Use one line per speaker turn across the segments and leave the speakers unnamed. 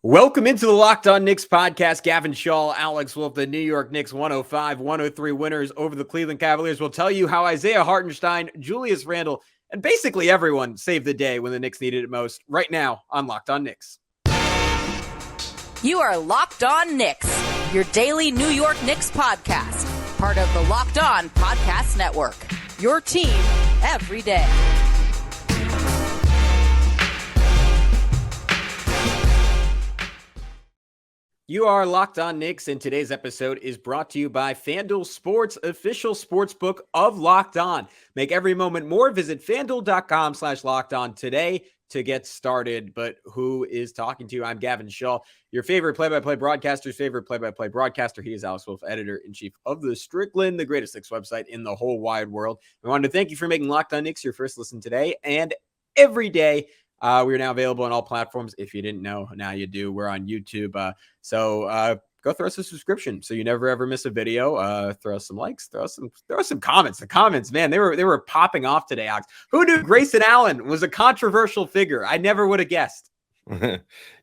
Welcome into the Locked On Knicks podcast. Gavin, Schall, Alex Wolfe, the New York Knicks 105-103 winners over the Cleveland Cavaliers will tell you how Isaiah Hartenstein, Julius Randle, and basically everyone saved the day when the Knicks needed it most right now on Locked On Knicks.
You are Locked On Knicks, your daily New York Knicks podcast, part of the Locked On Podcast Network, your team every day.
You are Locked On Knicks, and today's episode is brought to you by FanDuel Sports, official sportsbook of Locked On. Make every moment more. Visit FanDuel.com/LockedOn today to get started. But who is talking to you? I'm Gavin, Schall, your favorite play-by-play broadcaster's favorite play-by-play broadcaster. He is Alex Wolfe, editor-in-chief of the Strickland, the greatest Knicks website in the whole wide world. We wanted to thank you for making Locked On Knicks your first listen today and every day. We're now available on all platforms. If you didn't know, now you do. We're on YouTube. So go throw us a subscription so you never ever miss a video. Throw us some likes. Throw us some comments. The comments, man, they were popping off today, Alex. Who knew Grayson Allen was a controversial figure? I never would have guessed.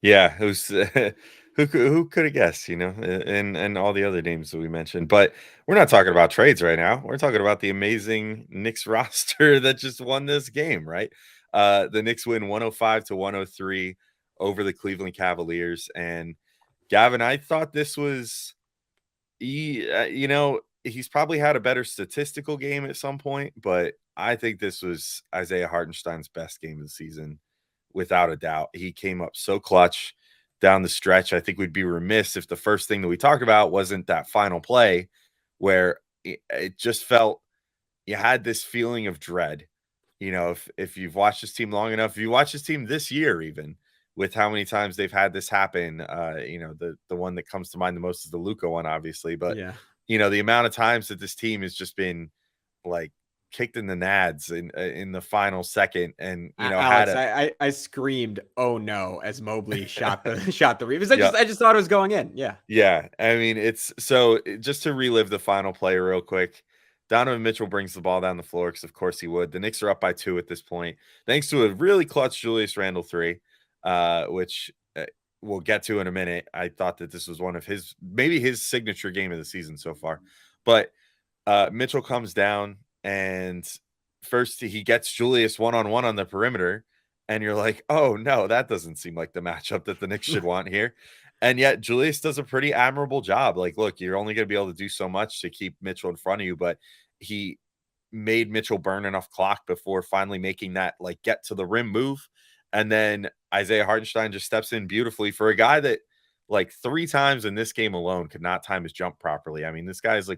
Yeah, it was who could have guessed, and all the other names that we mentioned. But we're not talking about trades right now. We're talking about the amazing Knicks roster that just won this game, right? The Knicks win 105-103 over the Cleveland Cavaliers. And Gavin, I thought this was, he's probably had a better statistical game at some point, but I think this was Isaiah Hartenstein's best game of the season, without a doubt. He came up so clutch down the stretch. I think we'd be remiss if the first thing that we talk about wasn't that final play where it just felt you had this feeling of dread. If you've watched this team long enough, if you watch this team this year, even with how many times they've had this happen, the one that comes to mind the most is the Luka one, obviously. But,
yeah,
the amount of times that this team has just been like kicked in the nads in the final second. And,
Alex, I screamed, "Oh no," as Mobley shot the Reeves. I just thought it was going in. Yeah.
Yeah. I mean, it's so just to relive the final play real quick. Donovan Mitchell brings the ball down the floor because, of course, he would. The Knicks are up by 2 at this point, thanks to a really clutch Julius Randle 3, which we'll get to in a minute. I thought that this was one of maybe his signature game of the season so far. But Mitchell comes down, and first he gets Julius one-on-one on the perimeter, and you're like, oh, no, that doesn't seem like the matchup that the Knicks should want here. And yet Julius does a pretty admirable job. Like, look, you're only going to be able to do so much to keep Mitchell in front of you, but he made Mitchell burn enough clock before finally making that get to the rim move. And then Isaiah Hartenstein just steps in beautifully for a guy that 3 times in this game alone could not time his jump properly. I mean, this guy is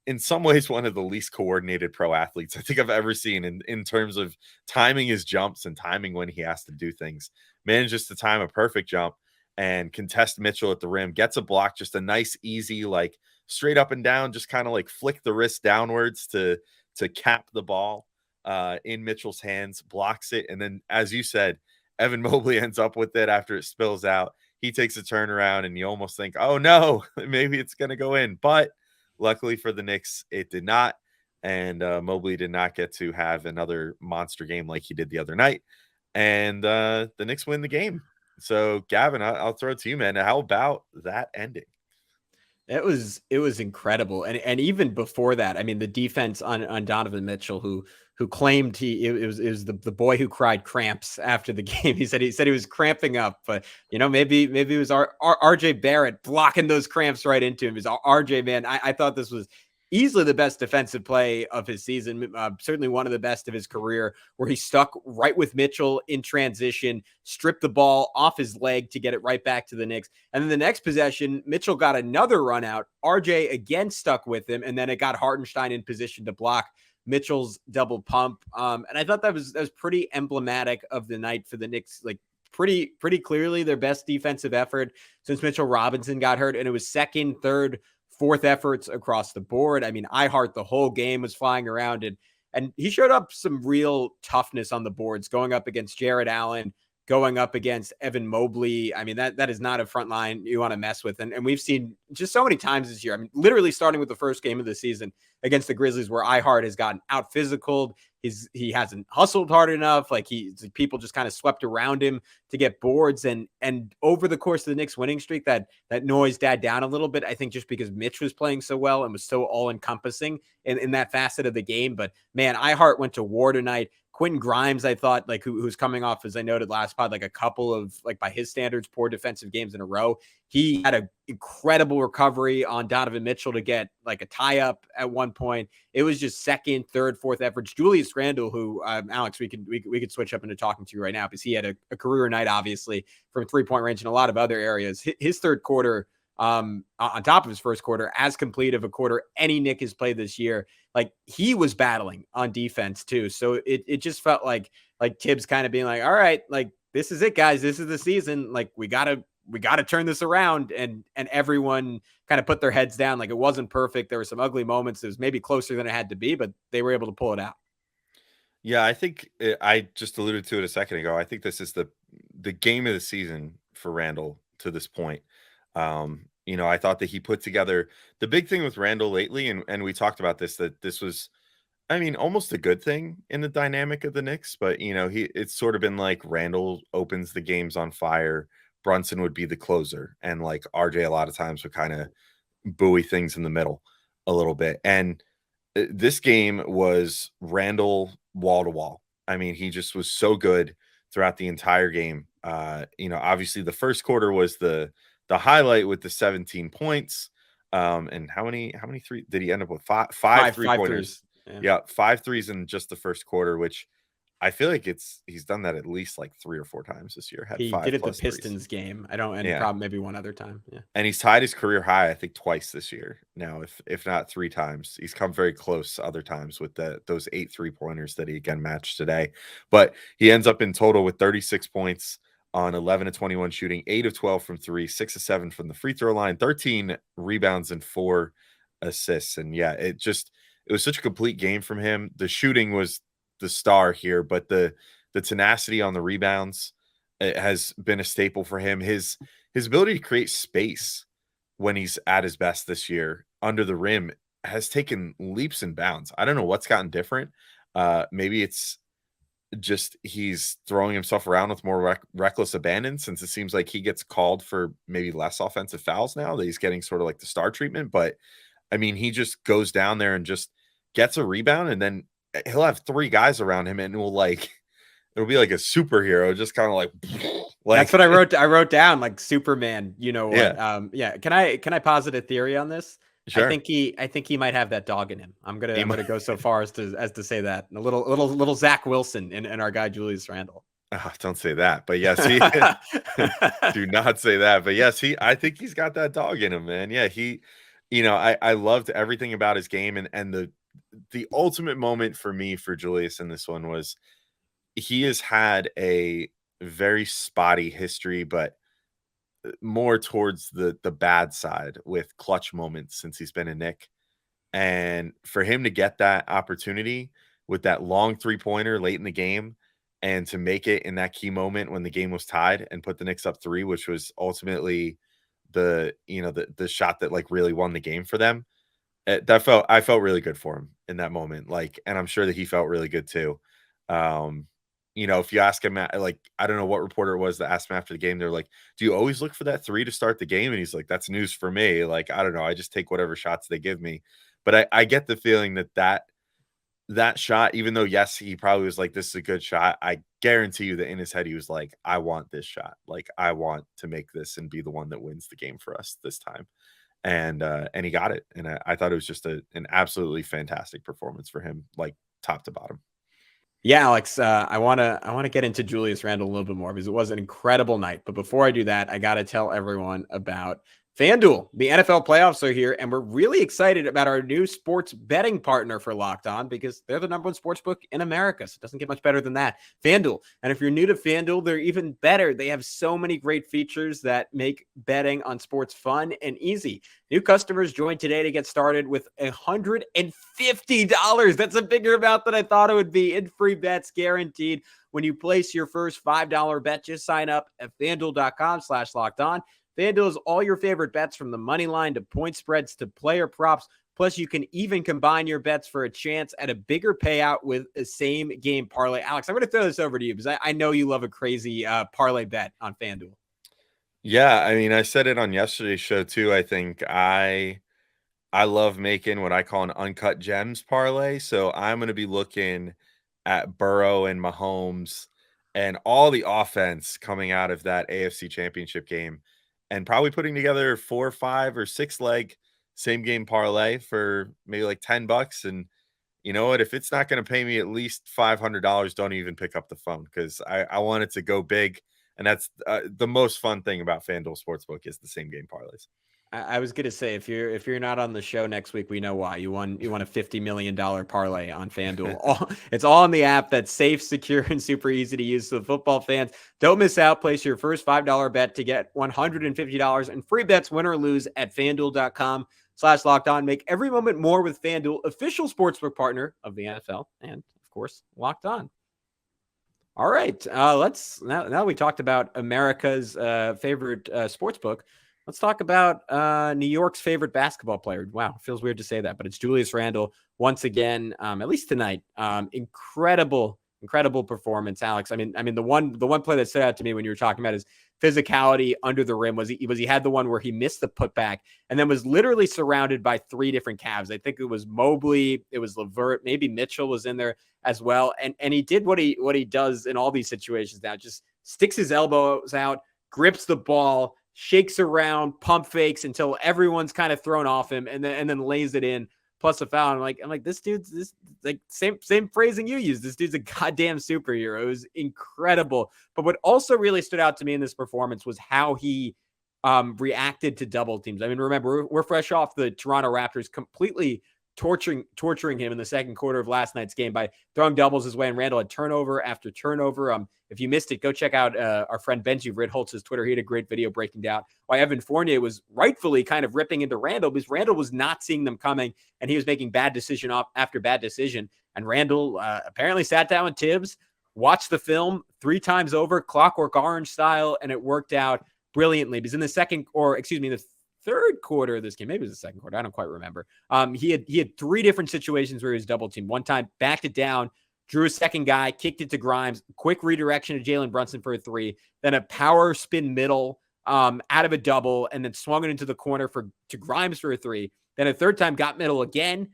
in some ways, one of the least coordinated pro athletes I think I've ever seen in terms of timing his jumps and timing when he has to do things. Manages to time a perfect jump and contest Mitchell at the rim, gets a block, just a nice, easy, straight up and down, just kind of flick the wrist downwards to cap the ball in Mitchell's hands, blocks it. And then, as you said, Evan Mobley ends up with it after it spills out. He takes a turnaround, and you almost think, oh no, maybe it's going to go in. But luckily for the Knicks, it did not. And Mobley did not get to have another monster game like he did the other night. And the Knicks win the game. So, Gavin, I'll throw it to you, man. How about that ending?
It was incredible. And even before that, I mean, the defense on Donovan Mitchell, who claimed it was the boy who cried cramps after the game. He said he was cramping up, but maybe it was RJ Barrett blocking those cramps right into him. It was RJ, man. I thought this was easily the best defensive play of his season, certainly one of the best of his career, where he stuck right with Mitchell in transition, stripped the ball off his leg to get it right back to the Knicks. And then the next possession, Mitchell got another run out. RJ again stuck with him, and then it got Hartenstein in position to block Mitchell's double pump. And I thought that was pretty emblematic of the night for the Knicks. Pretty clearly their best defensive effort since Mitchell Robinson got hurt, and it was second, third, fourth efforts across the board. I mean, the whole game was flying around, and he showed up some real toughness on the boards, going up against Jarrett Allen, going up against Evan Mobley. I mean, that is not a front line you want to mess with. And we've seen just so many times this year. I mean, literally starting with the first game of the season against the Grizzlies, where Ihart has gotten out physicaled. he hasn't hustled hard enough. Like people just kind of swept around him to get boards. And over the course of the Knicks winning streak, that noise died down a little bit. I think just because Mitch was playing so well and was so all encompassing in that facet of the game. But man, Heart went to war tonight. Quentin Grimes, I thought, like who's coming off, as I noted last pod, like a couple of, like by his standards, poor defensive games in a row. He had an incredible recovery on Donovan Mitchell to get like a tie up at one point. It was just second, third, fourth efforts. Julius Randle, who Alex, we could switch up into talking to you right now because he had a career night, obviously, from 3-point range and a lot of other areas. His third quarter, on top of his first quarter, as complete of a quarter any Knick has played this year. Like he was battling on defense too. So it just felt like Tibbs kind of being like, all right, like this is it, guys. This is the season. Like we gotta turn this around. And everyone kind of put their heads down. Like it wasn't perfect. There were some ugly moments. It was maybe closer than it had to be, but they were able to pull it out.
Yeah, I think I just alluded to it a second ago. I think this is the game of the season for Randle to this point. I thought that he put together the big thing with Randle lately, and we talked about this, that this was, I mean, almost a good thing in the dynamic of the Knicks, but it's sort of been like Randle opens the games on fire, Brunson would be the closer, and like RJ a lot of times would kind of buoy things in the middle a little bit. And this game was Randle wall to wall. I mean, he just was so good throughout the entire game. Obviously the first quarter was the highlight with the 17 points. And how many three did he end up with? Five 3-pointers. Yeah, 5 threes in just the first quarter, which I feel like he's done that at least like 3 or 4 times this year.
He did it the Pistons game. Probably maybe one other time. Yeah.
And he's tied his career high, I think, twice this year. Now, if not 3 times, he's come very close other times with those 8 3-pointers that he again matched today. But he ends up in total with 36 points on 11 of 21 shooting, 8 of 12 from 3, 6 of 7 from the free throw line, 13 rebounds and 4 assists. And yeah, it was such a complete game from him. The shooting was the star here, but the tenacity on the rebounds, it has been a staple for him. His ability to create space when he's at his best this year under the rim has taken leaps and bounds. I don't know what's gotten different. Maybe it's just he's throwing himself around with more reckless abandon, since it seems like he gets called for maybe less offensive fouls now that he's getting sort of like the star treatment. But I mean, he just goes down there and just gets a rebound, and then he'll have 3 guys around him, and it'll be like a superhero, just kind of like
that's what I wrote down, like Superman. You know what?
Yeah.
Can I posit a theory on this?
Sure.
I think he might have that dog in him. I'm gonna go so far as to say that. A little Zach Wilson in our guy Julius Randle.
Oh, don't say that. But yes, do not say that. But yes, I think he's got that dog in him, man. Yeah, I loved everything about his game, and the ultimate moment for me for Julius in this one was he has had a very spotty history, but more towards the bad side with clutch moments since he's been a Knick. And for him to get that opportunity with that long 3-pointer late in the game and to make it in that key moment when the game was tied and put the Knicks up 3, which was ultimately the shot that like really won the game for them. I felt really good for him in that moment. Like, and I'm sure that he felt really good too. If you ask him, like, I don't know what reporter it was that asked him after the game, they're like, do you always look for that 3 to start the game? And he's like, that's news for me. Like, I don't know. I just take whatever shots they give me. But I get the feeling that shot, even though, yes, he probably was like, this is a good shot, I guarantee you that in his head, he was like, I want this shot. Like, I want to make this and be the one that wins the game for us this time. And he got it. And I thought it was just an absolutely fantastic performance for him, like top to bottom.
Yeah, Alex, I want to get into Julius Randle a little bit more because it was an incredible night. But before I do that, I got to tell everyone about FanDuel. The NFL playoffs are here, and we're really excited about our new sports betting partner for Locked On because they're the #1 sports book in America. So it doesn't get much better than that. FanDuel. And if you're new to FanDuel, they're even better. They have so many great features that make betting on sports fun and easy. New customers join today to get started with $150. That's a bigger amount than I thought it would be, in free bets guaranteed when you place your first $5 bet. Just sign up at FanDuel.com/lockedon. FanDuel is all your favorite bets, from the money line to point spreads to player props, Plus, you can even combine your bets for a chance at a bigger payout with a same game parlay. Alex, I'm going to throw this over to you because I know you love a crazy parlay bet on FanDuel.
Yeah, I mean, I said it on yesterday's show too. I think I love making what I call an uncut gems parlay. So I'm going to be looking at Burrow and Mahomes and all the offense coming out of that AFC Championship game, and probably putting together 4, 5, or 6 leg same game parlay for maybe like $10. And you know what? If it's not going to pay me at least $500, don't even pick up the phone, because I want it to go big. And that's the most fun thing about FanDuel Sportsbook is the same game parlays.
I was gonna say, if you're not on the show next week, we know why. You won a $50 million parlay on FanDuel. It's all in the app that's safe, secure, and super easy to use. So football fans, don't miss out. Place your first $5 bet to get $150 in free bets, win or lose, at FanDuel.com/lockedon. Make every moment more with FanDuel, official sportsbook partner of the NFL, and of course, Locked On. All right, let's now we talked about America's favorite sportsbook. Let's talk about New York's favorite basketball player. Wow, feels weird to say that, but it's Julius Randle once again. At least tonight, incredible performance, Alex. I mean, the one play that stood out to me when you were talking about his physicality under the rim was he had the one where he missed the putback and then was literally surrounded by 3 different Cavs. I think it was Mobley, it was LeVert, maybe Mitchell was in there as well, and he did what he does in all these situations now. Just sticks his elbows out, grips the ball, shakes around, pump fakes until everyone's kind of thrown off him, and then lays it in, plus a foul. I'm like, this dude's like same phrasing you use. This dude's a goddamn superhero. It was incredible. But what also really stood out to me in this performance was how he reacted to double teams. I mean, remember, we're fresh off the Toronto Raptors completely torturing him in the second quarter of last night's game by throwing doubles his way, and Randle had turnover after turnover. If you missed it, go check out our friend Benji Ritholtz's Twitter. He had a great video breaking down why Evan Fournier was rightfully kind of ripping into Randle, because Randle was not seeing them coming, and he was making bad decision after bad decision. And Randle apparently sat down with Tibbs, watched the film 3 times over, Clockwork Orange style, and it worked out brilliantly. Because in the third quarter of this game, maybe it was the second quarter, I don't quite remember. He had 3 different situations where he was double teamed. One time, backed it down, drew a second guy, kicked it to Grimes, quick redirection to Jalen Brunson for a 3, then a power spin middle out of a double, and then swung it into the corner to Grimes for a 3. Then a third time got middle again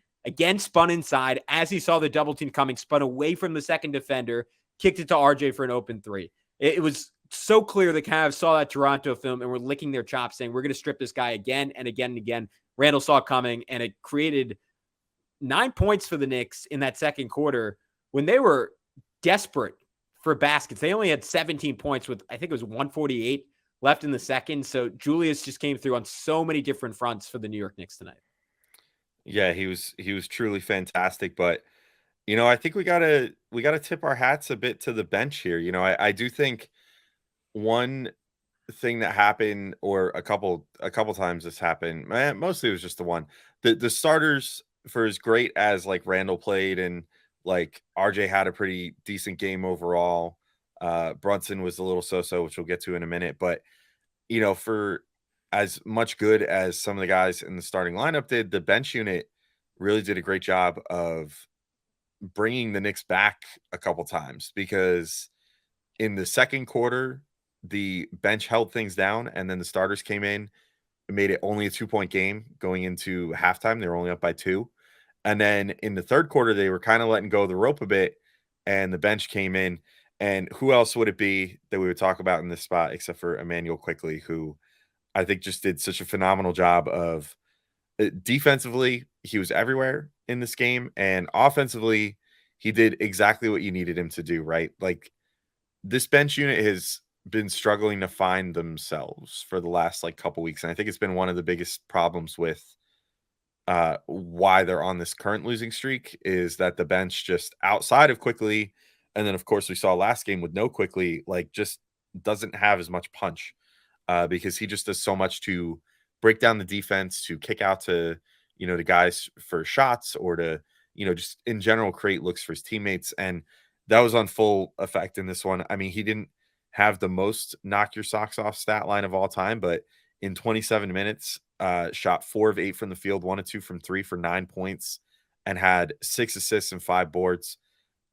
spun inside as he saw the double team coming, spun away from the second defender, kicked it to RJ for an open 3. It was so clear the Cavs saw that Toronto film and were licking their chops, saying, we're going to strip this guy again and again and again. Randle saw it coming, and it created 9 points for the Knicks in that second quarter when they were desperate for baskets. They only had 17 points with, I think it was 148 left in the second. So Julius just came through on so many different fronts for the New York Knicks tonight.
Yeah, he was truly fantastic. But I think we gotta tip our hats a bit to the bench here. I do think one thing that happened, or a couple times this happened, mostly it was just the one. The starters, for as great as like Randle played, and like RJ had a pretty decent game overall. Brunson was a little so-so, which we'll get to in a minute. But for as much good as some of the guys in the starting lineup did, the bench unit really did a great job of bringing the Knicks back a couple times, because in the second quarter, the bench held things down, and then the starters came in and made it only a 2-point game going into halftime. They were only up by 2. And then in the third quarter, they were kind of letting go of the rope a bit, and the bench came in. And who else would it be that we would talk about in this spot except for Immanuel Quickley, who I think just did such a phenomenal job of defensively. He was everywhere in this game, and offensively, he did exactly what you needed him to do, right? Like, this bench unit has been struggling to find themselves for the last couple weeks. And I think it's been one of the biggest problems with why they're on this current losing streak, is that the bench, just outside of Quickley, and then of course we saw last game with no Quickley, just doesn't have as much punch, because he just does so much to break down the defense, to kick out to the guys for shots, or to just in general create looks for his teammates. And that was on full effect in this one. I mean, he didn't have the most knock your socks off stat line of all time, but in 27 minutes, shot 4 of 8 from the field, 1 of 2 from 3 for 9 points, and had 6 assists and 5 boards.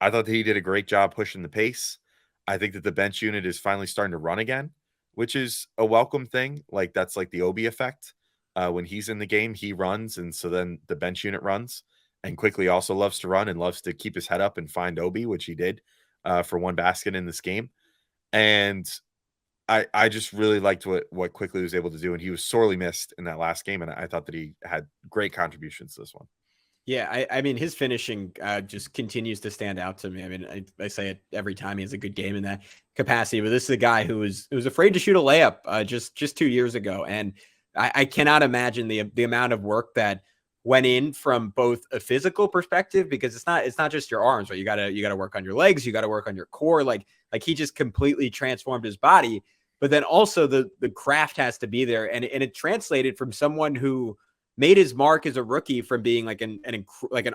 I thought that he did a great job pushing the pace. I think that the bench unit is finally starting to run again, which is a welcome thing. Like, that's like the Obi effect. When he's in the game, he runs, and so then the bench unit runs. And Quickley also loves to run and loves to keep his head up and find Obi, which he did for 1 basket in this game. And I just really liked what Quickley was able to do, and he was sorely missed in that last game. And I thought that he had great contributions to this one.
Yeah, I mean, his finishing just continues to stand out to me. I mean, I say it every time he has a good game in that capacity, but this is a guy who was afraid to shoot a layup just 2 years ago, and I cannot imagine the amount of work that went in from both a physical perspective, because it's not just your arms, right? You gotta work on your legs, you gotta work on your core. Like he just completely transformed his body, but then also the craft has to be there, and it translated from someone who made his mark as a rookie from being like an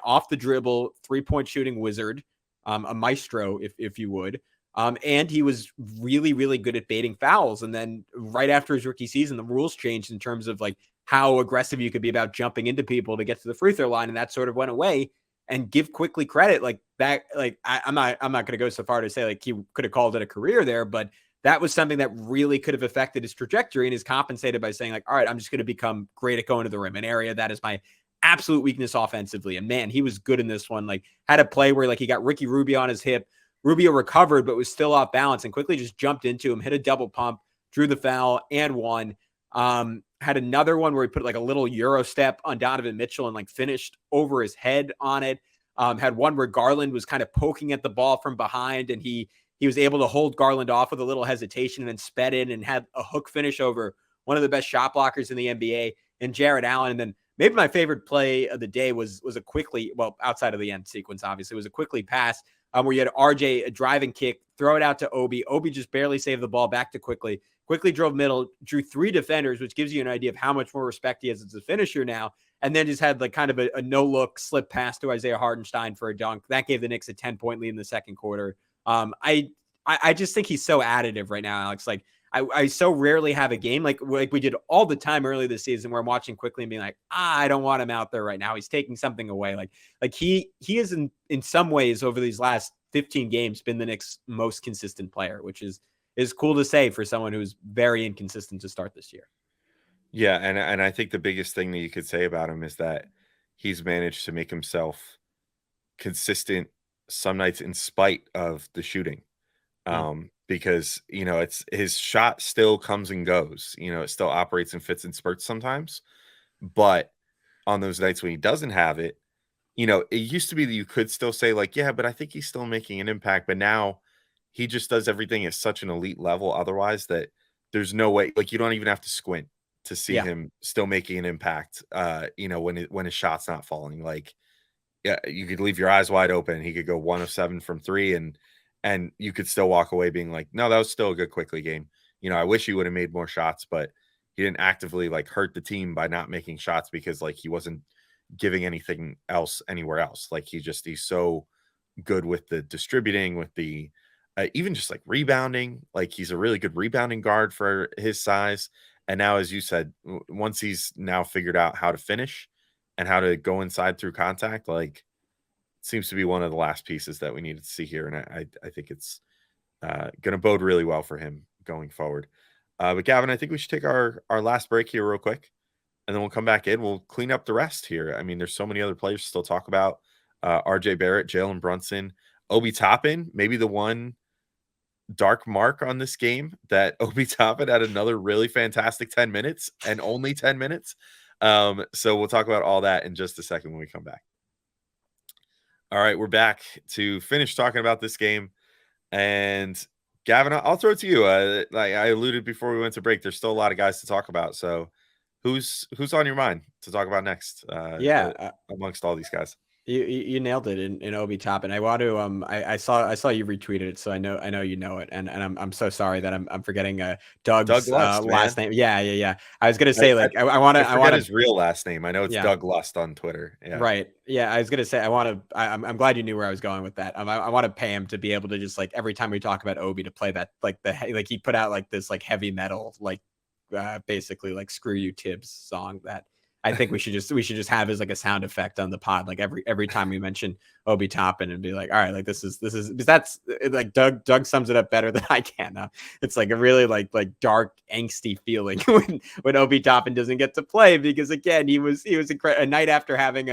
off the dribble 3-point shooting wizard, a maestro, if you would. And he was really, really good at baiting fouls. And then right after his rookie season, the rules changed in terms of like how aggressive you could be about jumping into people to get to the free throw line. And that sort of went away. And give Quickley credit like that. Like I'm not going to go so far to say like he could have called it a career there, but that was something that really could have affected his trajectory, and is compensated by saying like, all right, I'm just going to become great at going to the rim, an area that is my absolute weakness offensively. And man, he was good in this one. Like had a play where like he got Ricky Rubio on his hip. Rubio recovered, but was still off balance and quickly just jumped into him, hit a double pump, drew the foul and won. Had another one where he put like a little Euro step on Donovan Mitchell and like finished over his head on it. Had one where Garland was kind of poking at the ball from behind, and he was able to hold Garland off with a little hesitation and then sped in and had a hook finish over one of the best shot blockers in the NBA, and Jared Allen. And then maybe my favorite play of the day was a Quickley, well, outside of the end sequence, obviously, it was a Quickley pass where you had RJ, a driving kick, throw it out to Obi. Obi just barely saved the ball back to Quickley. Quickley drove middle, drew 3 defenders, which gives you an idea of how much more respect he has as a finisher now. And then just had like kind of a no-look slip pass to Isaiah Hartenstein for a dunk. That gave the Knicks a 10-point lead in the second quarter. I just think he's so additive right now, Alex. Like I so rarely have a game like we did all the time early this season where I'm watching Quickley and being like, I don't want him out there right now. He's taking something away. Like he is in some ways over these last 15 games been the Knicks' most consistent player, which is cool to say for someone who's very inconsistent to start this year.
Yeah, and I think the biggest thing that you could say about him is that he's managed to make himself consistent some nights in spite of the shooting. Because, it's his shot still comes and goes, it still operates and fits in spurts sometimes. But on those nights when he doesn't have it, it used to be that you could still say like, yeah, but I think he's still making an impact. But now he just does everything at such an elite level otherwise that there's no way, like you don't even have to squint to see him still making an impact, when his shot's not falling. Like, yeah, you could leave your eyes wide open. He could go 1 of 7 from 3 and you could still walk away being like, no, that was still a good Quickley game. I wish he would have made more shots, but he didn't actively like hurt the team by not making shots because like he wasn't giving anything else anywhere else. Like he's so good with the distributing, with the even just like rebounding. Like he's a really good rebounding guard for his size. And now, as you said, once he's now figured out how to finish and how to go inside through contact, like seems to be one of the last pieces that we needed to see here. And I think it's going to bode really well for him going forward. But Gavin, I think we should take our last break here real quick, and then we'll come back in. We'll clean up the rest here. I mean, there's so many other players to still talk about. RJ Barrett, Jalen Brunson, Obi Toppin, maybe the one dark mark on this game that Obi Toppin had another really fantastic 10 minutes and only 10 minutes. So we'll talk about all that in just a second when we come back. All right, we're back to finish talking about this game. And Gavin, I'll throw it to you. Like I alluded before we went to break, there's still a lot of guys to talk about. So who's on your mind to talk about next? Amongst all these guys.
You nailed it in Obi Toppin. I want to I saw you retweeted it, so I know you know it, and I'm so sorry that I'm forgetting Doug's last name. Yeah. I was gonna say I want to
his real last name. I know it's Doug Lust on Twitter. Yeah.
Right. Yeah, I was gonna say I'm glad you knew where I was going with that. I want to pay him to be able to just like every time we talk about Obi to play that like he put out like this like heavy metal like basically like "Screw You Tibbs" song that I think we should just have as like a sound effect on the pod, like every time we mention Obi Toppin, and be like, all right, like this is because that's like Doug sums it up better than I can. It's like a really like dark, angsty feeling when Obi Toppin doesn't get to play, because again, he was a night after having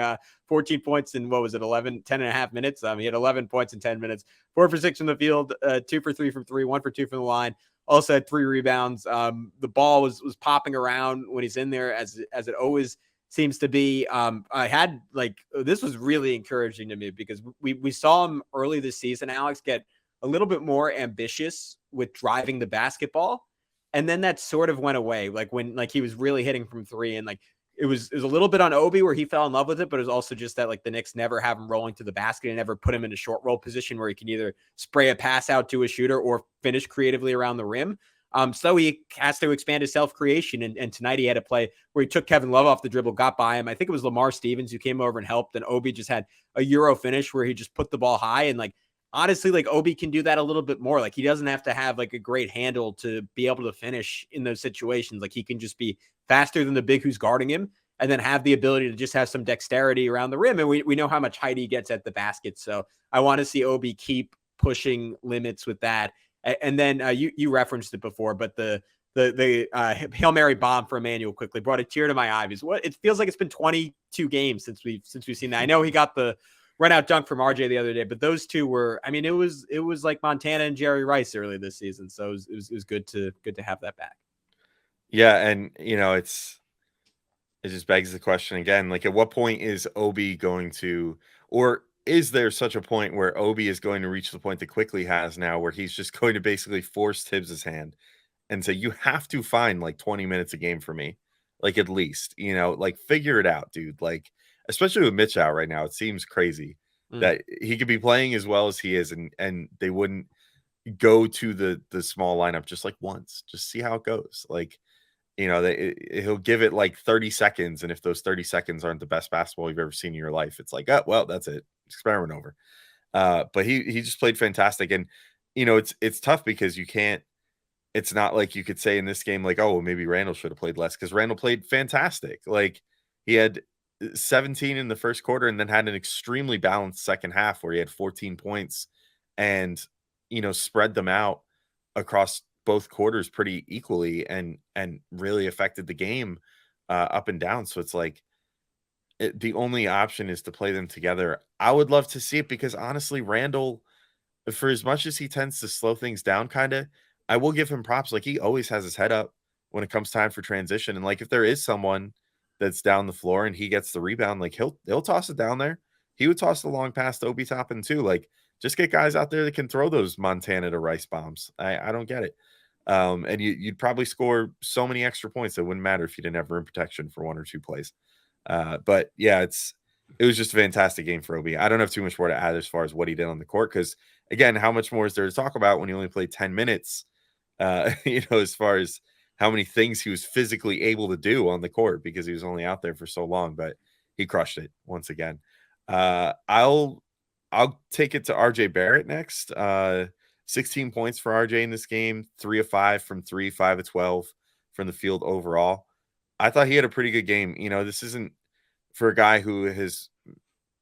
14 points in, what was it, 10 and a half minutes. He had 11 points in 10 minutes, 4 for 6 from the field, 2 for 3 from 3, 1 for 2 from the line. Also had 3 rebounds. The ball was popping around when he's in there, as it always seems to be. I had this was really encouraging to me, because we saw him early this season, Alex, get a little bit more ambitious with driving the basketball, and then that sort of went away. Like when he was really hitting from 3, and it was a little bit on Obi where he fell in love with it, but it was also just that the Knicks never have him rolling to the basket and never put him in a short roll position where he can either spray a pass out to a shooter or finish creatively around the rim. So he has to expand his self-creation, and tonight he had a play where he took Kevin Love off the dribble, got by him. I think it was Lamar Stevens who came over and helped, and Obi just had a Euro finish where he just put the ball high, and honestly, Obi can do that a little bit more. He doesn't have to have a great handle to be able to finish in those situations. He can just be faster than the big who's guarding him, and then have the ability to just have some dexterity around the rim. And we know how much height he gets at the basket. So I want to see Obi keep pushing limits with that. And then you referenced it before, but the Hail Mary bomb for Immanuel Quickley brought a tear to my eye. It feels like it's been 22 games since we've seen that. I know he got the run out dunk from RJ the other day, but those two were, it was like Montana and Jerry Rice early this season. So it was good to have that back.
Yeah. And it just begs the question again, at what point is Obi going to, or is there such a point where Obi is going to reach the point that Quickley has now, where he's just going to basically force Tibbs' hand and say, you have to find 20 minutes a game for me, at least, figure it out, dude. Especially with Mitch out right now, it seems crazy that he could be playing as well as he is, and they wouldn't go to the small lineup just once, just see how it goes. He'll give it 30 seconds, and if those 30 seconds aren't the best basketball you've ever seen in your life, it's oh, well, that's it. Experiment over. But he just played fantastic. And, it's tough because you can't, it's not like you could say in this game, oh, well, maybe Randle should have played less, because Randle played fantastic. He had 17 in the first quarter, and then had an extremely balanced second half where he had 14 points and, spread them out across both quarters pretty equally, and really affected the game up and down. So it's the only option is to play them together. I would love to see it, because honestly, Randle, for as much as he tends to slow things down, I will give him props. He always has his head up when it comes time for transition. And if there is someone that's down the floor and he gets the rebound, he'll toss it down there. He would toss the long pass to Obi Toppin too. Just get guys out there that can throw those Montana to Rice bombs. I don't get it. And you'd probably score so many extra points that wouldn't matter if you didn't have rim protection for 1 or 2 plays. But yeah, it was just a fantastic game for Obi. I don't have too much more to add as far as what he did on the court, because again, how much more is there to talk about when he only played 10 minutes? As far as how many things he was physically able to do on the court, because he was only out there for so long. But he crushed it once again. I'll take it to RJ Barrett next. 16 points for RJ in this game, 3 of 5 from 3, 5 of 12 from the field overall. I thought he had a pretty good game. This isn't for a guy who has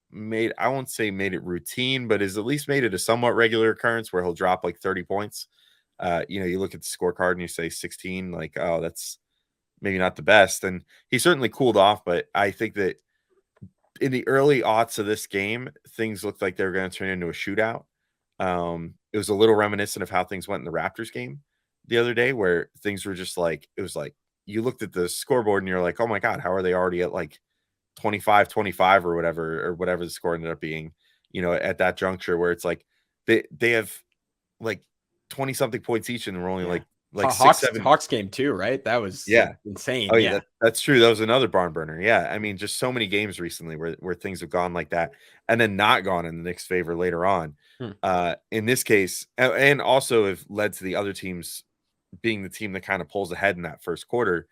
made, I won't say made it routine, but has at least made it a somewhat regular occurrence where he'll drop 30 points. You look at the scorecard and you say 16, oh, that's maybe not the best. And he certainly cooled off, but I think that in the early aughts of this game, things looked like they were going to turn into a shootout. It was a little reminiscent of how things went in the Raptors game the other day, where things were just it was you looked at the scoreboard and you're like, oh my God, how are they already at 25-25 or whatever the score ended up being, at that juncture, where it's they have 20 something points each, and we're only
Hawks game too, right? That was insane.
Oh yeah, that's true. That was another barn burner. Yeah, just so many games recently where things have gone like that, and then not gone in the Knicks' favor later on. In this case, and also have led to the other teams being the team that kind of pulls ahead in that first quarter.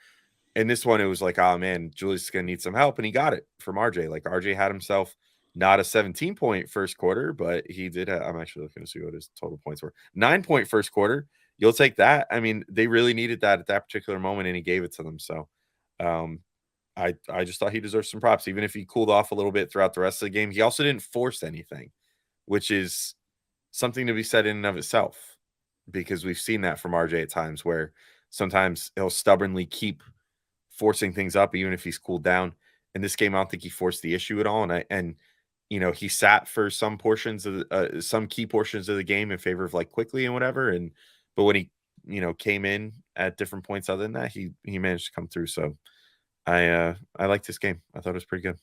In this one, it was oh man, Julius is gonna need some help, and he got it from RJ. RJ had himself not a 17-point first quarter, but he did. I'm actually looking to see what his total points were. 9-point first quarter. you'll take that. I mean, they really needed that at that particular moment, and he gave it to them. So, I just thought he deserved some props, even if he cooled off a little bit throughout the rest of the game. He also didn't force anything, which is something to be said in and of itself, because we've seen that from RJ at times where sometimes he'll stubbornly keep forcing things up, even if he's cooled down. In this game, I don't think he forced the issue at all. And he sat for some portions of some key portions of the game in favor of like Quickley and whatever. But when he, came in at different points other than that, he managed to come through. So I liked this game. I thought it was pretty good.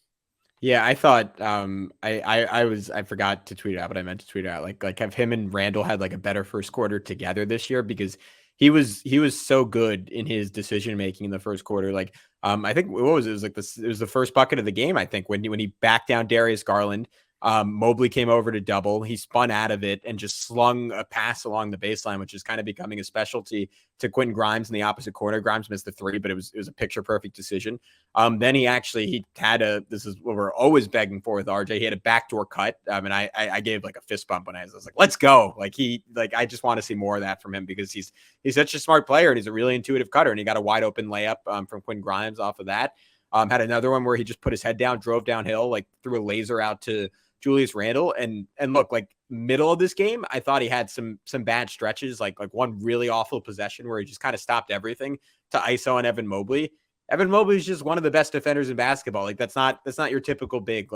Yeah, I thought I forgot to tweet it out, but I meant to tweet it out. Like have him and Randall had like a better first quarter together this year, because he was so good in his decision making in the first quarter. Like I think what was it? It was like this. It was the first bucket of the game. I think when he backed down Darius Garland. Mobley came over to double. He spun out of it and just slung a pass along the baseline, which is kind of becoming a specialty, to Quentin Grimes in the opposite corner. Grimes missed the three, but it was a picture perfect decision. Then he had this is what we're always begging for with RJ. He had a backdoor cut. And I gave like a fist bump when I was like, let's go. I just want to see more of that from him, because he's such a smart player and he's a really intuitive cutter. And he got a wide open layup from Quentin Grimes off of that. Had another one where he just put his head down, drove downhill, like threw a laser out to Julius Randle. And look, like middle of this game, I thought he had some bad stretches, like one really awful possession where he just kind of stopped everything to ISO on Evan Mobley. Evan Mobley is just one of the best defenders in basketball. Like that's not your typical big,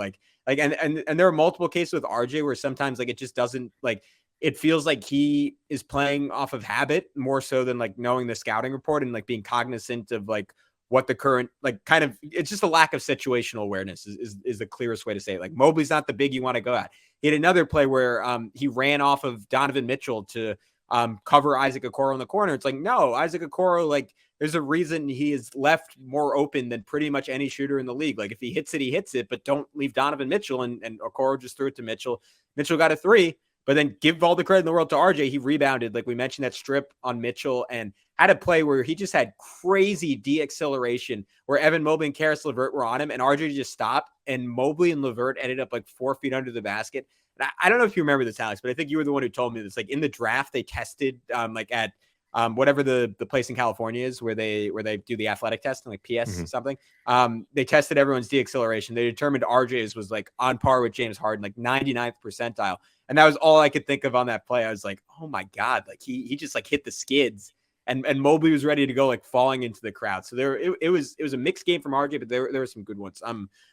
and there are multiple cases with RJ where sometimes like it just doesn't, like it feels like he is playing off of habit more so than like knowing the scouting report and like being cognizant of like what the current, like kind of, it's just a lack of situational awareness is the clearest way to say it. Like Mobley's not the big you want to go at. He had another play where he ran off of Donovan Mitchell to cover Isaac Okoro in the corner. It's like, no, Isaac Okoro, like there's a reason he is left more open than pretty much any shooter in the league. Like if he hits it, he hits it, but don't leave Donovan Mitchell. And Okoro just threw it to Mitchell. Mitchell got a three, but then give all the credit in the world to RJ. He rebounded, like we mentioned, that strip on Mitchell, and had a play where he just had crazy de-acceleration where Evan Mobley and Karis LeVert were on him, and RJ just stopped, and Mobley and LeVert ended up like 4 feet under the basket. And I don't know if you remember this, Alex, but I think you were the one who told me this. Like in the draft, they tested like at whatever the place in California is where they do the athletic testing, like PS something. They tested everyone's de-acceleration. They determined RJ's was like on par with James Harden, like 99th percentile. And that was all I could think of on that play. I was like, oh my God, like he just like hit the skids, and Mobley was ready to go, like falling into the crowd. So it was a mixed game from RJ, but there were some good ones.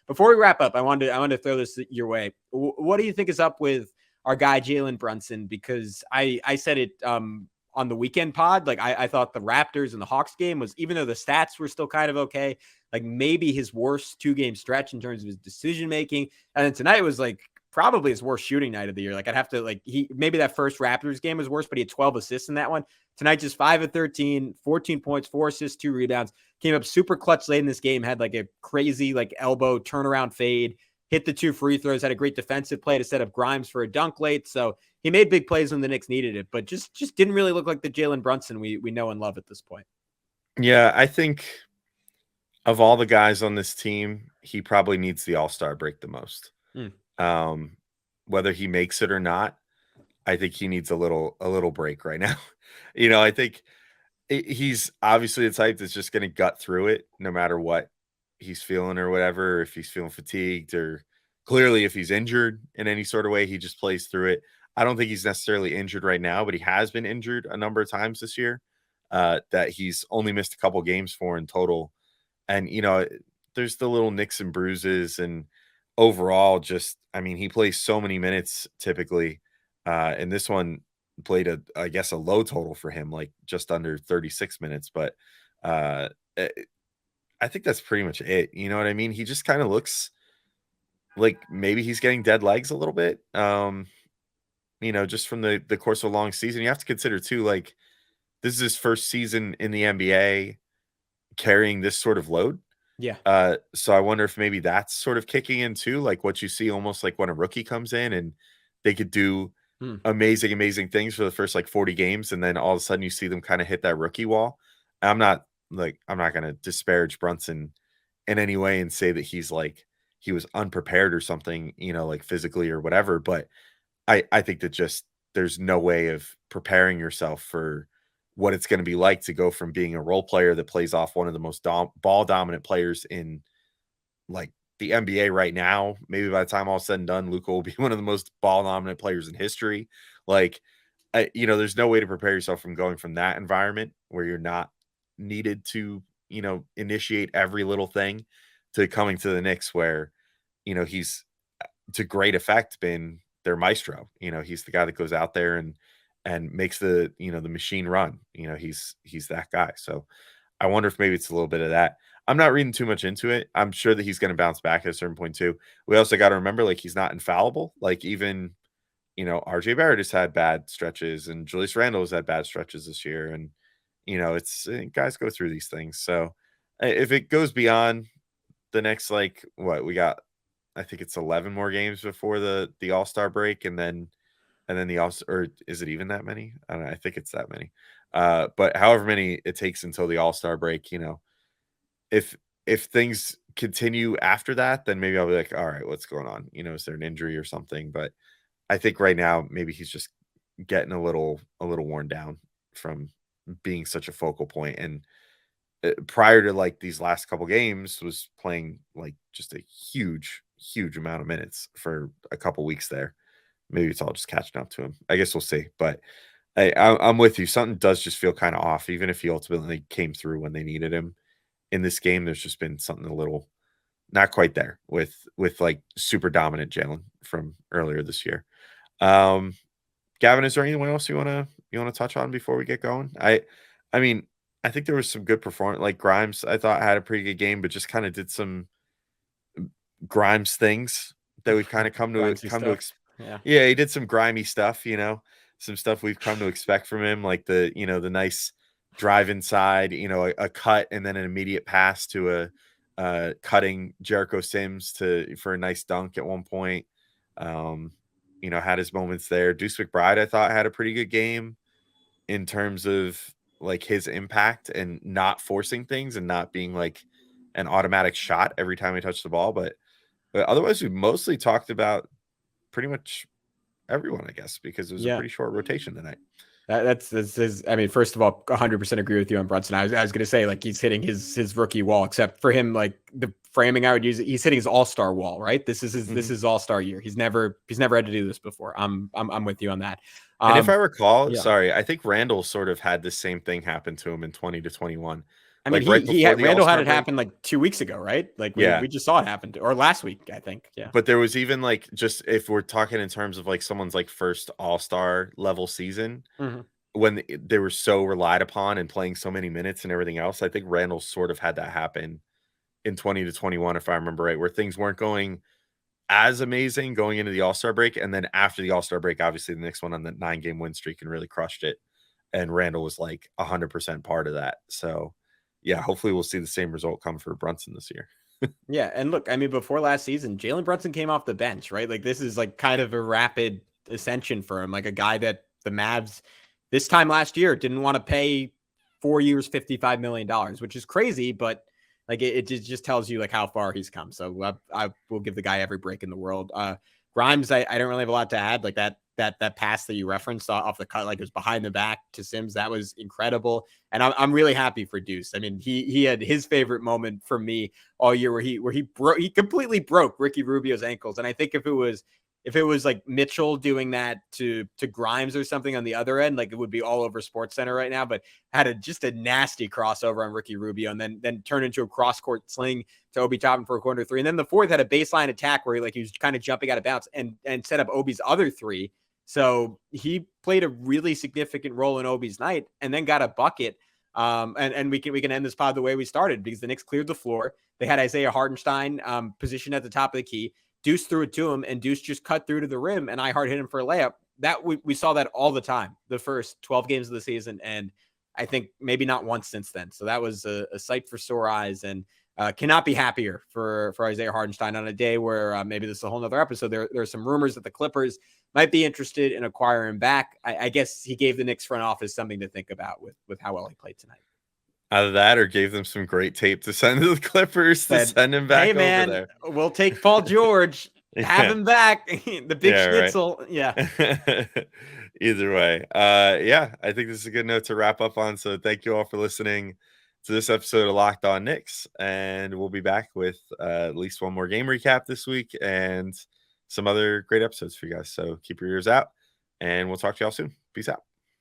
Before we wrap up, I wanted to throw this your way. What do you think is up with our guy Jalen Brunson? Because I said it on the weekend pod, like I thought the Raptors and the Hawks game was, even though the stats were still kind of okay, like maybe his worst 2-game stretch in terms of his decision making. And then tonight was like probably his worst shooting night of the year. Like I'd have to maybe that first Raptors game was worse, but he had 12 assists in that one. Tonight, just 5 of 13, 14 points, 4 assists, 2 rebounds. Came up super clutch late in this game. Had like a crazy like elbow turnaround fade. Hit the 2 free throws. Had a great defensive play to set up Grimes for a dunk late. So he made big plays when the Knicks needed it, but just didn't really look like the Jalen Brunson we know and love at this point.
Yeah, I think of all the guys on this team, he probably needs the All-Star break the most. Whether he makes it or not, I think he needs a little break right now. I think he's obviously the type that's just going to gut through it no matter what he's feeling or whatever. If he's feeling fatigued, or clearly if he's injured in any sort of way, he just plays through it. I don't think he's necessarily injured right now, but he has been injured a number of times this year that he's only missed a couple games for in total. And, there's the little nicks and bruises, and overall he plays so many minutes typically. And this one played I guess a low total for him, like just under 36 minutes. But I think that's pretty much it. You know what I mean? He just kind of looks like maybe he's getting dead legs a little bit. Just from the course of a long season. You have to consider too, like this is his first season in the NBA carrying this sort of load.
Yeah.
So I wonder if maybe that's sort of kicking in too, like what you see almost like when a rookie comes in and they could do amazing things for the first like 40 games, and then all of a sudden you see them kind of hit that rookie wall. I'm not going to disparage Brunson in any way and say that he was unprepared or something, like physically or whatever, but I think that just there's no way of preparing yourself for what it's going to be like to go from being a role player that plays off one of the most ball dominant players in like the NBA right now. Maybe by the time all said and done, Luka will be one of the most ball dominant players in history. Like, there's no way to prepare yourself from going from that environment where you're not needed to, initiate every little thing, to coming to the Knicks where, he's to great effect been their maestro. He's the guy that goes out there and makes the machine run. He's that guy. So I wonder if maybe it's a little bit of that. I'm not reading too much into it. I'm sure that he's going to bounce back at a certain point too. We also got to remember, like, he's not infallible. Like, even, RJ Barrett has had bad stretches, and Julius Randle has had bad stretches this year. And, it's guys go through these things. So if it goes beyond the next, like, what we got, I think it's 11 more games before the All-Star break. And then the All-Star, or is it even that many? I don't know. I think it's that many. But however many it takes until the All-Star break, if things continue after that, then maybe I'll be like, all right, what's going on? Is there an injury or something? But I think right now, maybe he's just getting a little worn down from being such a focal point. And prior to like these last couple games, was playing like just a huge amount of minutes for a couple weeks there. Maybe it's all just catching up to him. I guess we'll see. But I'm with you. Something does just feel kind of off, even if he ultimately came through when they needed him. In this game, there's just been something a little not quite there with like super dominant Jalen from earlier this year. Gavin, is there anyone else you want to touch on before we get going? I mean, I think there was some good performance. Like Grimes, I thought had a pretty good game, but just kind of did some Grimes things that we've kind of come to yeah, he did some grimy stuff, some stuff we've come to expect from him, like the nice drive inside, a cut and then an immediate pass to a cutting Jericho Sims for a nice dunk at one point. Had his moments there. Deuce McBride, I thought, had a pretty good game in terms of like his impact and not forcing things and not being like an automatic shot every time he touched the ball. But otherwise, we mostly talked about pretty much everyone, I guess, because it was a pretty short rotation tonight.
That's his. I mean, first of all, 100% agree with you on Brunson. I was going to say, like, he's hitting his rookie wall, except for him, like the framing I would use, he's hitting his all-star wall, right? This is this is all-star year. He's never had to do this before. I'm with you on that.
And if I recall, sorry, I think Randle sort of had the same thing happen to him in 20 to 21.
I mean,
like
Randle had it happen like 2 weeks ago, right? Like we just saw it happen, or last week, I think. Yeah.
But there was even like, just if we're talking in terms of like someone's like first all-star level season, when they were so relied upon and playing so many minutes and everything else, I think Randle sort of had that happen in 20 to 21, if I remember right, where things weren't going as amazing going into the All-Star break. And then after the All-Star break, obviously the next one on the 9-game win streak and really crushed it. And Randle was like 100% part of that. So yeah, hopefully we'll see the same result come for Brunson this year.
Yeah. And look, I mean, before last season, Jalen Brunson came off the bench, right? Like, this is like kind of a rapid ascension for him. Like a guy that the Mavs this time last year didn't want to pay 4 years, $55 million, which is crazy, but like it just tells you like how far he's come. So I will give the guy every break in the world. Grimes, I don't really have a lot to add. Like that pass that you referenced off the cut, like it was behind the back to Sims. That was incredible. And I'm really happy for Deuce. I mean, he had his favorite moment for me all year where he completely broke Ricky Rubio's ankles. And I think if it was like Mitchell doing that to Grimes or something on the other end, like it would be all over SportsCenter right now, but had just a nasty crossover on Ricky Rubio and then turned into a cross court sling to Obi Toppin for a corner three. And then the fourth had a baseline attack where he was kind of jumping out of bounds and set up Obi's other three. So he played a really significant role in Obi's night and then got a bucket. And we can end this pod the way we started, because the Knicks cleared the floor. They had Isaiah Hartenstein positioned at the top of the key. Deuce threw it to him, and Deuce just cut through to the rim, and iHeart hit him for a layup. That we saw that all the time, the first 12 games of the season, and I think maybe not once since then. So that was a sight for sore eyes, and cannot be happier for Isaiah Hartenstein on a day where maybe this is a whole nother episode. There are some rumors that the Clippers might be interested in acquiring him back. I guess he gave the Knicks front office something to think about with how well he played tonight.
Either that or gave them some great tape to send to the Clippers to send him back over there.
We'll take Paul George. Have him back. The big schnitzel. Right. Yeah.
Either way, yeah, I think this is a good note to wrap up on. So thank you all for listening to this episode of Locked On Knicks, and we'll be back with at least one more game recap this week and some other great episodes for you guys. So keep your ears out, and we'll talk to y'all soon. Peace out.